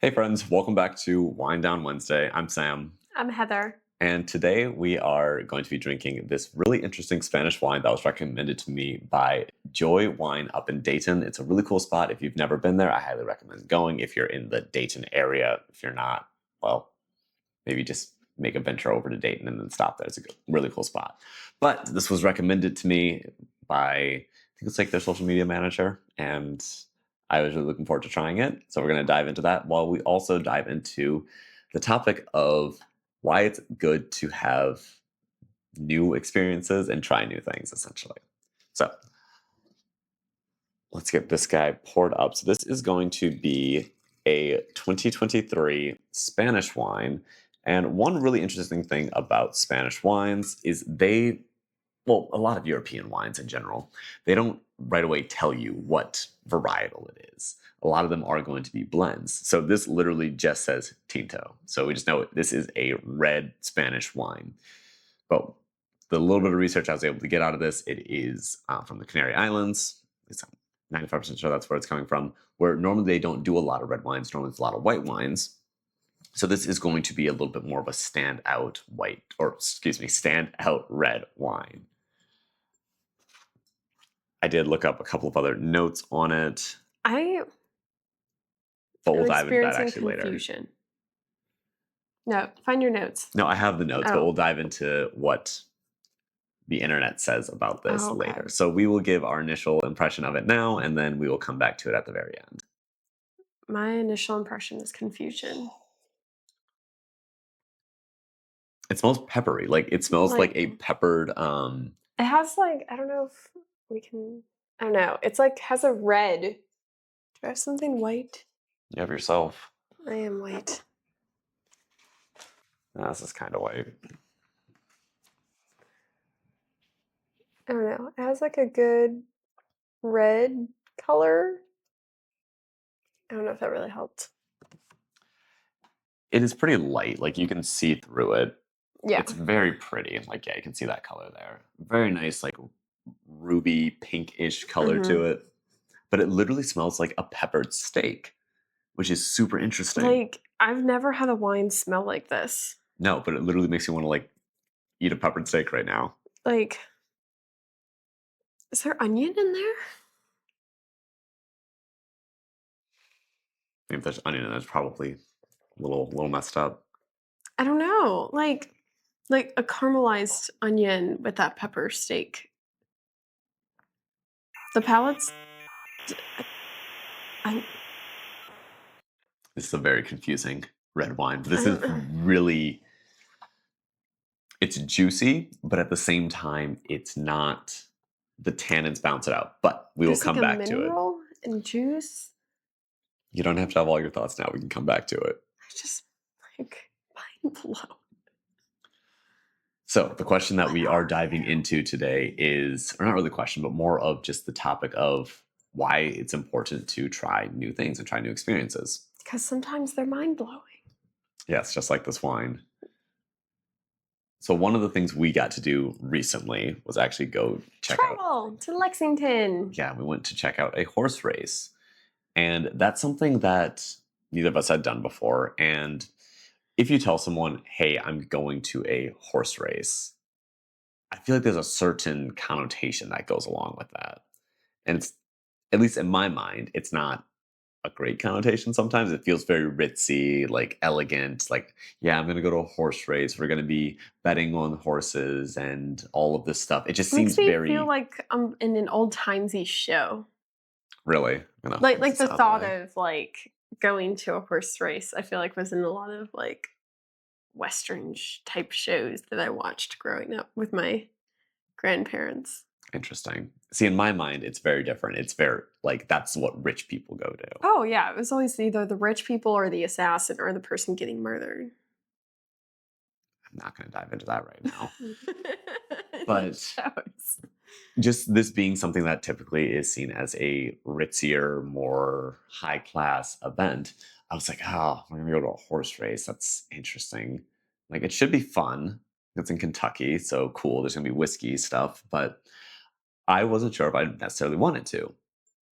Hey friends, welcome back to Wine Down Wednesday. I'm Sam, I'm Heather. and today we are going to be drinking this really interesting Spanish wine that was recommended to me by Joy Wine up in Dayton. It's a really cool spot. If you've never been there, I highly recommend going. If you're in the Dayton area, if you're not, well, maybe just make a venture over to Dayton and then stop there. It's a really cool spot. But this was recommended to me by, I think it's like their social media manager, and I was really looking forward to trying it. So we're going to dive into that while we also dive into the topic of why it's good to have new experiences and try new things, essentially. So let's get this guy poured up. So this is going to be a 2023 Spanish wine. And one really interesting thing about Spanish wines is well, a lot of European wines in general, they don't right away tell you what varietal it is. A lot of them are going to be blends. So this literally just says Tinto. So we just know this is a red Spanish wine. But the little bit of research I was able to get out of this, it is from the Canary Islands. It's 95% sure that's where it's coming from, where normally they don't do a lot of red wines. Normally it's a lot of white wines. So this is going to be a little bit more of a standout standout red wine. I did look up a couple of other notes on it, I but we'll am dive into that experiencing actually later. confusion. No, find your notes. No, I have the notes, but Oh. we'll dive into what the internet says about this Oh, okay. later. So we will give our initial impression of it now, and then we will come back to it at the very end. My initial impression is confusion. It smells peppery. Like it smells like a peppered. It has I don't know if we can. I don't know. It's has a red. Do I have something white? You have yourself. I am white. This is kind of white. I don't know. It has a good red color. I don't know if that really helped. It is pretty light. Like you can see through it. Yeah. It's very pretty. Yeah, you can see that color there. Very nice, ruby pinkish color to it. But it literally smells like a peppered steak, which is super interesting. I've never had a wine smell like this. No, but it literally makes you want to eat a peppered steak right now. Is there onion in there? If there's onion in there, it's probably a little messed up. I don't know. Like a caramelized onion with that pepper steak. The palate's This is a very confusing red wine. But this is really, it's juicy, but at the same time, it's not, the tannins bounce it out. But we will come back to it. Mineral and juice. You don't have to have all your thoughts now. We can come back to it. I just mind blown. So the question that we are diving into today is, or not really a question, but more of just the topic of why it's important to try new things and try new experiences. Because sometimes they're mind-blowing. Yes, just like this wine. So one of the things we got to do recently was actually go travel to Lexington. Yeah, we went to check out a horse race. And that's something that neither of us had done before. And if you tell someone, hey, I'm going to a horse race, I feel like there's a certain connotation that goes along with that. And it's, at least in my mind, it's not a great connotation sometimes. It feels very ritzy, elegant, yeah, I'm going to go to a horse race. We're going to be betting on horses and all of this stuff. It just seems very... feel like I'm in an old-timesy show. Really? Like the thought of going to a horse race, I feel like was in a lot of Western type shows that I watched growing up with my grandparents. Interesting. See, in my mind, it's very different. It's very that's what rich people go to. Oh yeah, it was always either the rich people or the assassin or the person getting murdered. I'm not going to dive into that right now. But just this being something that typically is seen as a ritzier, more high class event, I was like, oh, we're going to go to a horse race. That's interesting. It should be fun. It's in Kentucky, so cool. There's going to be whiskey stuff, but I wasn't sure if I necessarily wanted to.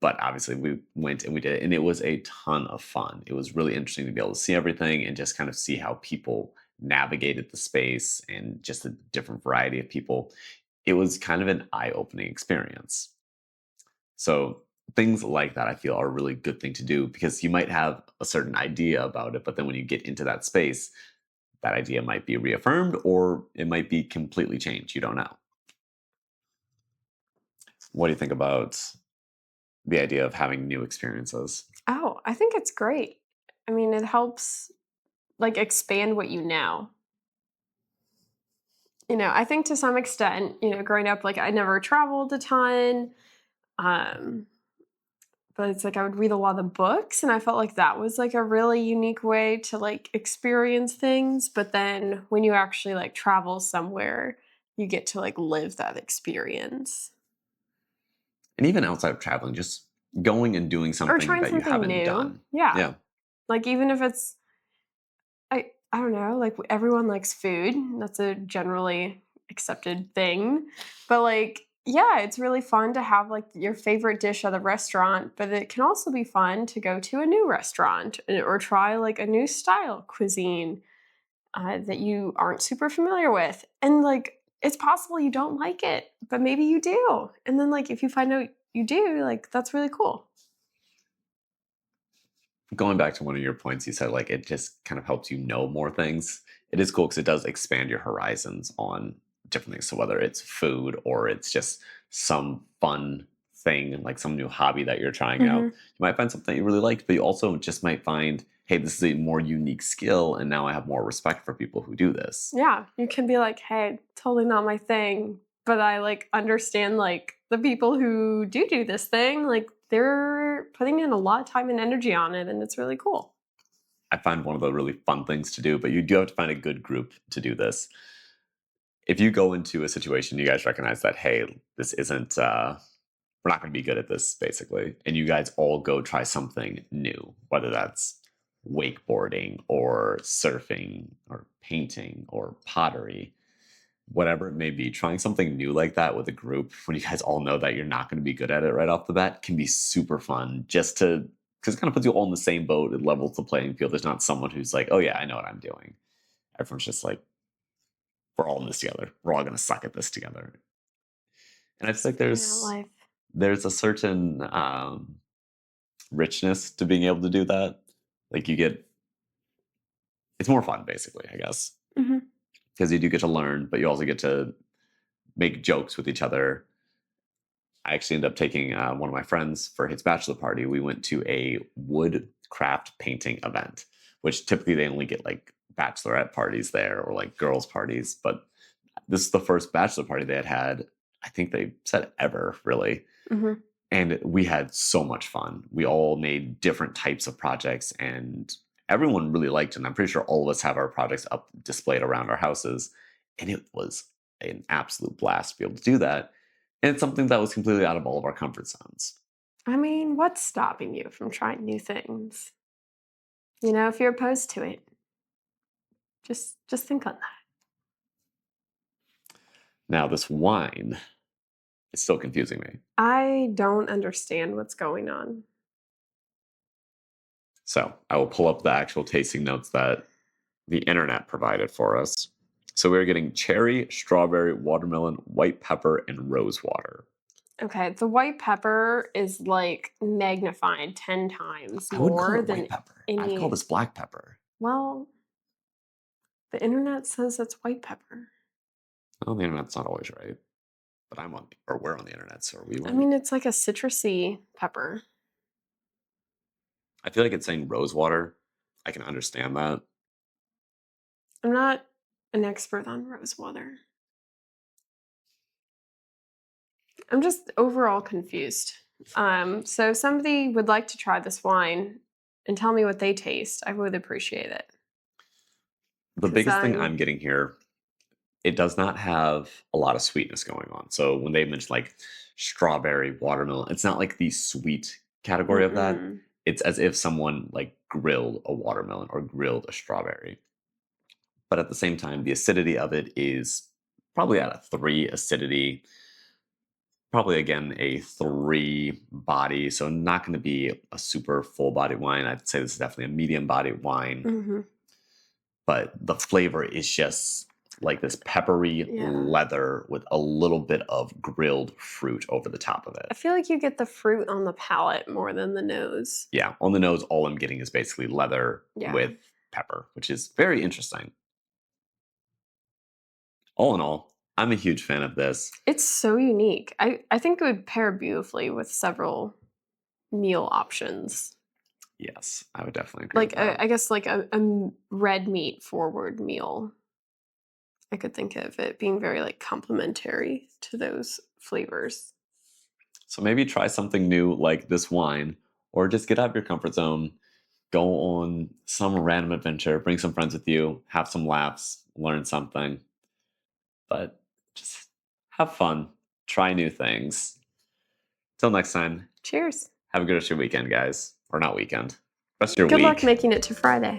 But obviously, we went and we did it, and it was a ton of fun. It was really interesting to be able to see everything and just kind of see how people navigated the space and just a different variety of people. It was kind of an eye opening experience. So, things like that I feel are a really good thing to do because you might have a certain idea about it, but then when you get into that space, that idea might be reaffirmed or it might be completely changed. You don't know. What do you think about the idea of having new experiences? Oh, I think it's great. I mean, it helps like expand what you know. I think to some extent, growing up, like I never traveled a ton. Um, but it's like I would read a lot of books and I felt like that was like a really unique way to like experience things. But then when you actually like travel somewhere, you get to like live that experience. And even outside of traveling, just going and doing Or something trying that you something haven't new. done. Yeah. Yeah. Like even if it's I don't know, like everyone likes food. That's a generally accepted thing. But like yeah, it's really fun to have like your favorite dish at a restaurant, but it can also be fun to go to a new restaurant or try like a new style cuisine that you aren't super familiar with. And like it's possible you don't like it, but maybe you do. And then like if you find out you do, like that's really cool. Going back to one of your points, you said like it just kind of helps you know more things. It is cool because it does expand your horizons on different things. So whether it's food or it's just some fun thing, like some new hobby that you're trying out, Mhm. you might find something you really liked, but you also just might find, hey, this is a more unique skill, and now I have more respect for people who do this. Yeah, you can be like, "Hey, totally not my thing," but I, like, understand, like, the people who do this thing, like, they're putting in a lot of time and energy on it, and it's really cool. I find one of the really fun things to do, but you do have to find a good group to do this. If you go into a situation, you guys recognize that, hey, this isn't, we're not going to be good at this, basically. And you guys all go try something new, whether that's wakeboarding or surfing or painting or pottery, whatever it may be. Trying something new like that with a group when you guys all know that you're not going to be good at it right off the bat can be super fun just to, because it kind of puts you all in the same boat. It levels the playing field. There's not someone who's like, oh, yeah, I know what I'm doing. Everyone's just like, we're all in this together. We're all going to suck at this together. And I feel like Life. there's a certain richness to being able to do that. Like you get, it's more fun basically, I guess, Mhm. because you do get to learn, but you also get to make jokes with each other. I actually ended up taking one of my friends for his bachelor party. We went to a wood craft painting event, which typically they only get like bachelorette parties there or like girls' parties. But this is the first bachelor party they had, I think they said ever, really. Mhm. And we had so much fun. We all made different types of projects and everyone really liked it. And I'm pretty sure all of us have our projects up displayed around our houses. And it was an absolute blast to be able to do that. And it's something that was completely out of all of our comfort zones. I mean, what's stopping you from trying new things? If you're opposed to it, just think on that. Now, this wine is still confusing me. I don't understand what's going on. So I will pull up the actual tasting notes that the internet provided for us. So we're getting cherry, strawberry, watermelon, white pepper, and rose water. Okay, the white pepper is like magnified 10 times I wouldn't call more it than white pepper. I'd call any. this black pepper. Well, the internet says it's white pepper. Well, the internet's not always right, but I'm on, or we're on the internet, so are we I right? mean, it's like a citrusy pepper. I feel like it's saying rose water. I can understand that. I'm not an expert on rosewater. I'm just overall confused. So if somebody would like to try this wine and tell me what they taste, I would appreciate it. The Because biggest thing I'm I'm getting here, it does not have a lot of sweetness going on. So when they mention like strawberry, watermelon, it's not like the sweet category of that. mm-mm. It's as if someone like grilled a watermelon or grilled a strawberry. But at the same time, the acidity of it is probably at a 3 acidity. Probably again a 3 body, so not going to be a super full body wine. I'd say this is definitely a medium body wine, Hmm. but the flavor is just like this peppery Yeah. leather with a little bit of grilled fruit over the top of I it. feel like you get the fruit on the palate more than the nose. Yeah, on the nose, all I'm getting is basically leather Yeah. with pepper, which is very interesting. All in all, I'm a huge fan of this. It's so unique. I think it would pair beautifully with several meal options. Yes, I would definitely agree with Like that. I guess like a red meat forward meal. I could think of it being very like complementary to those flavors. So maybe try something new like this wine, or just get out of your comfort zone, go on some random adventure, bring some friends with you, have some laughs, learn something, but just have fun, try new things. Till next time, Cheers. have a good rest of your weekend, guys. Or not weekend, rest of your Good luck week. making it to Friday.